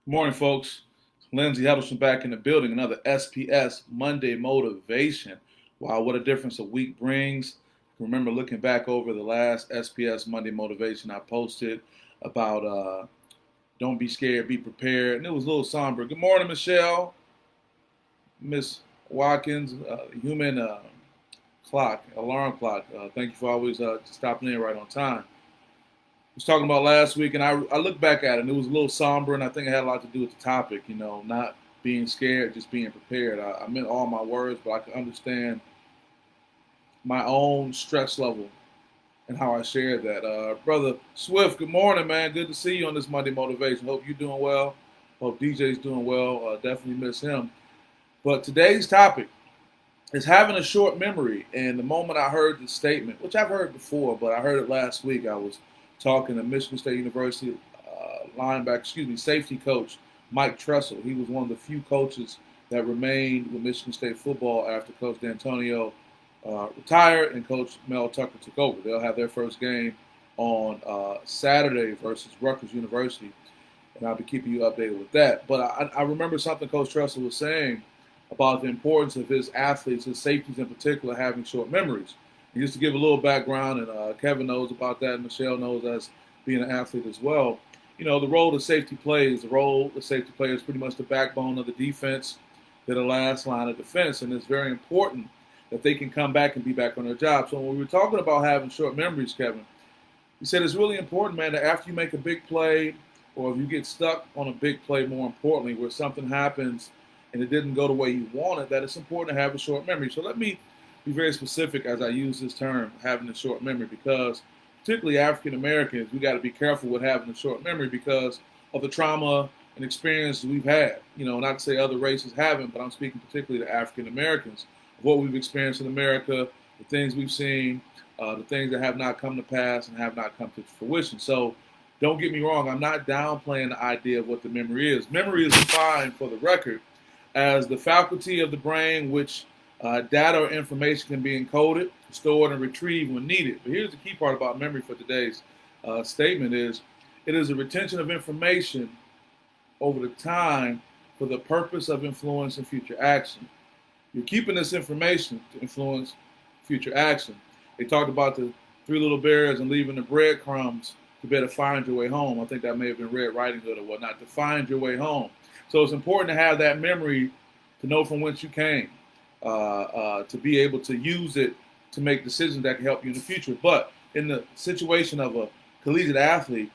Good morning, folks. Lindsay Huddleston back in the building. Another SPS Monday Motivation. Wow, what a difference a week brings. Remember looking back over the last SPS Monday Motivation I posted about don't be scared, be prepared. And it was a little somber. Good morning, Michelle, Miss Watkins, human clock, alarm clock. Thank you for always stopping in right on time. Was talking about last week, and I look back at it, and it was a little somber, and I think it had a lot to do with the topic, not being scared, just being prepared. I meant all my words, but I could understand my own stress level and how I shared that. Brother Swift, good morning, man. Good to see you on this Monday Motivation. Hope you're doing well. Hope DJ's doing well. Definitely miss him. But today's topic is having a short memory. And the moment I heard the statement, which I've heard before, but I heard it last week, I was talking to Michigan State University safety coach Mike Tressel. He was one of the few coaches that remained with Michigan State football after Coach D'Antonio retired and Coach Mel Tucker took over. They'll have their first game on Saturday versus Rutgers University, and I'll be keeping you updated with that. But I remember something Coach Tressel was saying about the importance of his athletes, his safeties in particular, having short memories. And just to give a little background, and Kevin knows about that, and Michelle knows as being an athlete as well. The role the safety plays, is pretty much the backbone of the defense. They're the last line of defense, and it's very important that they can come back and be back on their job. So when we were talking about having short memories, Kevin, he said it's really important, man, that after you make a big play, or if you get stuck on a big play, more importantly, where something happens and it didn't go the way you wanted, that it's important to have a short memory. So let me be very specific as I use this term, having a short memory, because particularly African Americans, we got to be careful with having a short memory because of the trauma and experiences we've had. Not to say other races haven't, but I'm speaking particularly to African Americans, of what we've experienced in America, the things we've seen, the things that have not come to pass and have not come to fruition. So don't get me wrong, I'm not downplaying the idea of what the memory is. Memory is defined, for the record, as the faculty of the brain which data or information can be encoded, stored, and retrieved when needed. But here's the key part about memory for today's statement is it is a retention of information over the time for the purpose of influencing future action. You're keeping this information to influence future action. They talked about the three little bears and leaving the breadcrumbs to better find your way home. I think that may have been Red Riding Hood or whatnot, to find your way home. So it's important to have that memory to know from whence you came, to be able to use it to make decisions that can help you in the future. But in the situation of a collegiate athlete,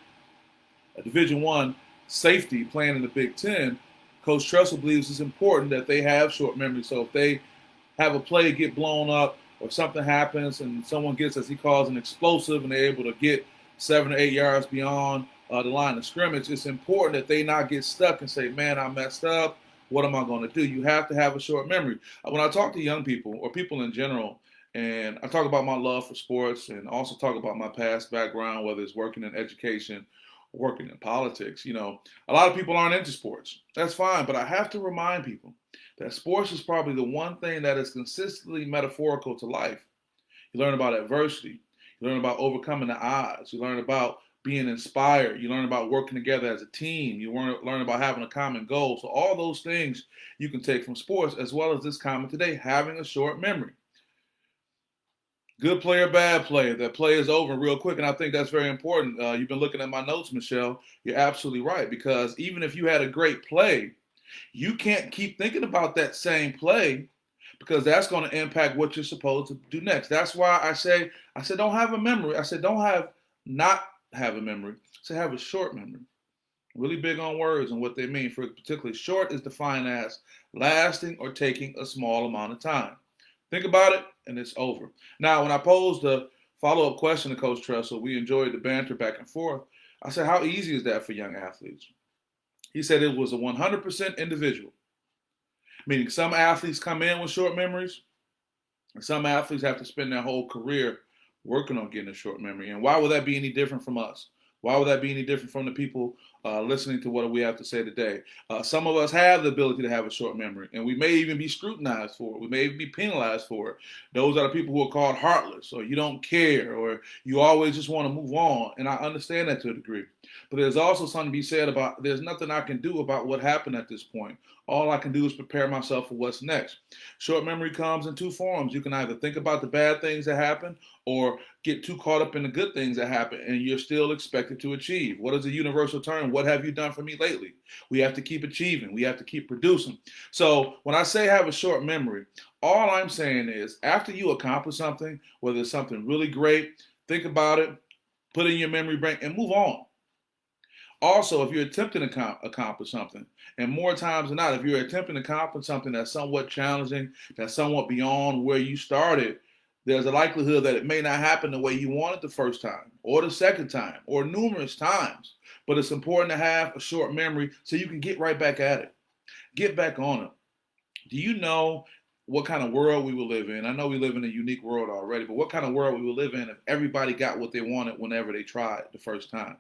a Division I safety playing in the Big Ten, Coach Tressel believes it's important that they have short memory. So if they have a play get blown up or something happens and someone gets, as he calls, an explosive, and they're able to get 7 or 8 yards beyond the line of scrimmage, it's important that they not get stuck and say, man, I messed up. What am I going to do? You have to have a short memory. When I talk to young people or people in general, and I talk about my love for sports and also talk about my past background, whether it's working in education, working in politics, a lot of people aren't into sports. That's fine, but I have to remind people that sports is probably the one thing that is consistently metaphorical to life. You learn about adversity. You learn about overcoming the odds. You learn about being inspired. You learn about working together as a team. You learn about having a common goal. So all those things you can take from sports, as well as this comment today, having a short memory. Good player, bad player. That play is over real quick, and I think that's very important. You've been looking at my notes, Michelle. You're absolutely right, because even if you had a great play, you can't keep thinking about that same play, because that's going to impact what you're supposed to do next. That's why I said don't have a memory. I said don't not have a memory. I said have a short memory. Really big on words and what they mean. For particularly short is defined as lasting or taking a small amount of time. Think about it, and it's over. Now, when I posed a follow-up question to Coach Tressel, we enjoyed the banter back and forth. I said, how easy is that for young athletes? He said it was a 100% individual, meaning some athletes come in with short memories, and some athletes have to spend their whole career working on getting a short memory. And why would that be any different from us? Why would that be any different from the people listening to what we have to say today? Some of us have the ability to have a short memory, and we may even be scrutinized for it. We may even be penalized for it. Those are the people who are called heartless, or you don't care, or you always just want to move on. And I understand that to a degree. But there's also something to be said about there's nothing I can do about what happened at this point. All I can do is prepare myself for what's next. Short memory comes in two forms. You can either think about the bad things that happen or get too caught up in the good things that happen and you're still expected to achieve. What is the universal term? What have you done for me lately? We have to keep achieving. We have to keep producing. So when I say have a short memory, all I'm saying is after you accomplish something, whether it's something really great, think about it, put it in your memory bank, and move on. Also, if you're attempting to accomplish something, and more times than not, if you're attempting to accomplish something that's somewhat challenging, that's somewhat beyond where you started, there's a likelihood that it may not happen the way you wanted the first time, or the second time, or numerous times. But it's important to have a short memory so you can get right back at it. Get back on it. Do you know what kind of world we will live in? I know we live in a unique world already, but what kind of world we will live in if everybody got what they wanted whenever they tried the first time?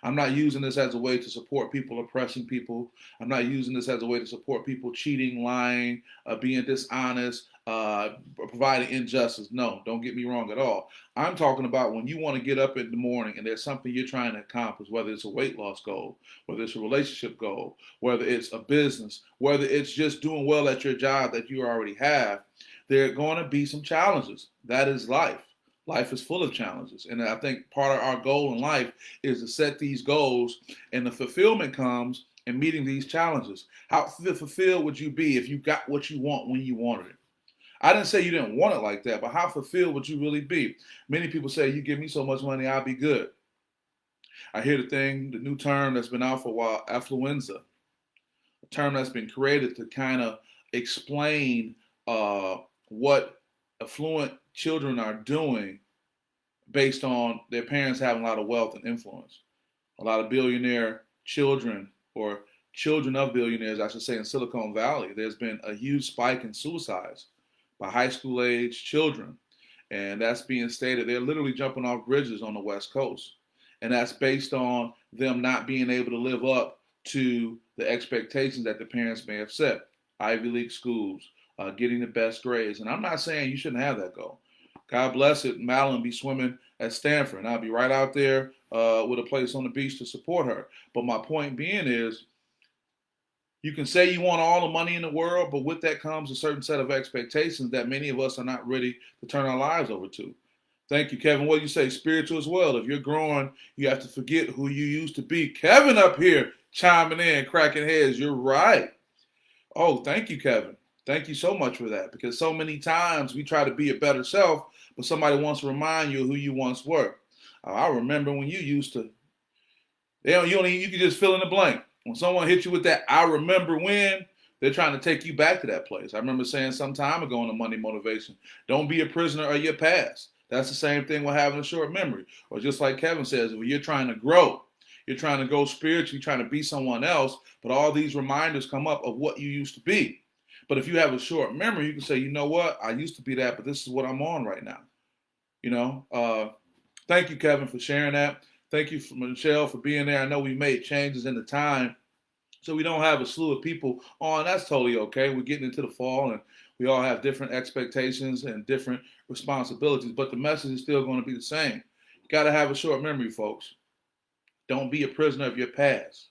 I'm not using this as a way to support people oppressing people. I'm not using this as a way to support people cheating, lying, being dishonest, providing injustice. No, don't get me wrong at all. I'm talking about when you want to get up in the morning and there's something you're trying to accomplish, whether it's a weight loss goal, whether it's a relationship goal, whether it's a business, whether it's just doing well at your job that you already have, there are going to be some challenges. That is life. Life is full of challenges. And I think part of our goal in life is to set these goals, and the fulfillment comes in meeting these challenges. How fulfilled would you be if you got what you want when you wanted it? I didn't say you didn't want it like that, but how fulfilled would you really be? Many people say, you give me so much money, I'll be good. I hear the new term that's been out for a while, affluenza, a term that's been created to kind of explain what affluent children are doing based on their parents having a lot of wealth and influence. A lot of billionaire children, or children of billionaires, I should say, in Silicon Valley, there's been a huge spike in suicides by high school age children. And that's being stated. They're literally jumping off bridges on the West Coast. And that's based on them not being able to live up to the expectations that the parents may have set. Ivy League schools, getting the best grades. And I'm not saying you shouldn't have that goal. God bless it. Madeline be swimming at Stanford, and I'll be right out there with a place on the beach to support her. But my point being is, you can say you want all the money in the world, but with that comes a certain set of expectations that many of us are not ready to turn our lives over to. Thank you, Kevin. What do you say? Spiritual as well. If you're growing, you have to forget who you used to be. Kevin up here chiming in, cracking heads. You're right. Oh, thank you, Kevin. Thank you so much for that, because so many times we try to be a better self, but somebody wants to remind you of who you once were. I remember when you used to, you can just fill in the blank. When someone hits you with that, I remember when, they're trying to take you back to that place. I remember saying some time ago in the Monday Motivation, don't be a prisoner of your past. That's the same thing with having a short memory. Or just like Kevin says, when you're trying to grow, you're trying to go spiritually, trying to be someone else, but all these reminders come up of what you used to be. But if you have a short memory, you can say, you know what, I used to be that, but this is what I'm on right now. Thank you, Kevin, for sharing that. Thank you, Michelle, for being there. I know we made changes in the time, so we don't have a slew of people on. That's totally okay. We're getting into the fall, and we all have different expectations and different responsibilities, but the message is still going to be the same. You got to have a short memory, folks. Don't be a prisoner of your past.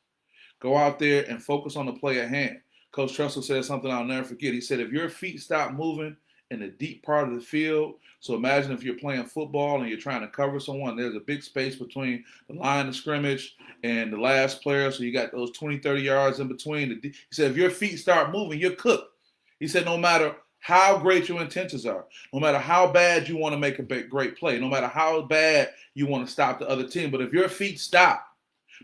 Go out there and focus on the play at hand. Coach Tressel said something I'll never forget. He said, if your feet stop moving in the deep part of the field, so imagine if you're playing football and you're trying to cover someone, there's a big space between the line of scrimmage and the last player, so you got those 20, 30 yards in between. He said, if your feet start moving, you're cooked. He said, no matter how great your intentions are, no matter how bad you want to make a great play, no matter how bad you want to stop the other team, but if your feet stop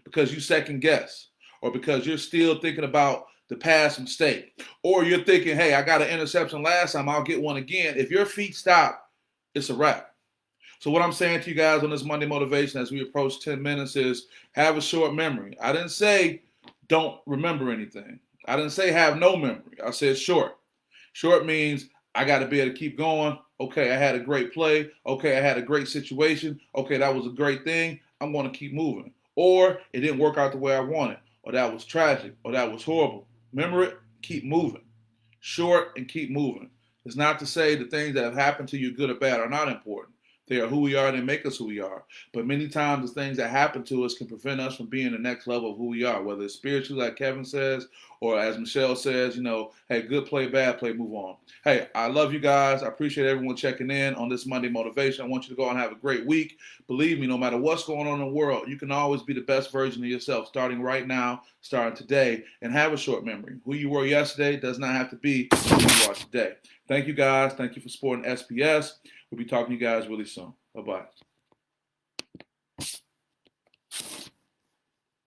because you second guess, or because you're still thinking about the past mistake, or you're thinking, hey, I got an interception last time, I'll get one again. If your feet stop, it's a wrap. So what I'm saying to you guys on this Monday Motivation as we approach 10 minutes is have a short memory. I didn't say don't remember anything. I didn't say have no memory. I said short. Short means I got to be able to keep going. Okay, I had a great play. Okay, I had a great situation. Okay, that was a great thing. I'm going to keep moving. Or it didn't work out the way I wanted. Or that was tragic. Or that was horrible. Remember it? Keep moving. Short and keep moving. It's not to say the things that have happened to you, good or bad, are not important. They are who we are and they make us who we are. But many times the things that happen to us can prevent us from being the next level of who we are, whether it's spiritually, like Kevin says, or as Michelle says, hey, good play, bad play, move on. Hey, I love you guys. I appreciate everyone checking in on this Monday motivation. I want you to go and have a great week. Believe me, no matter what's going on in the world, you can always be the best version of yourself, starting right now, starting today, and have a short memory. Who you were yesterday does not have to be who you are today. Thank you guys. Thank you for supporting SPS. We'll be talking to you guys really soon. Bye-bye.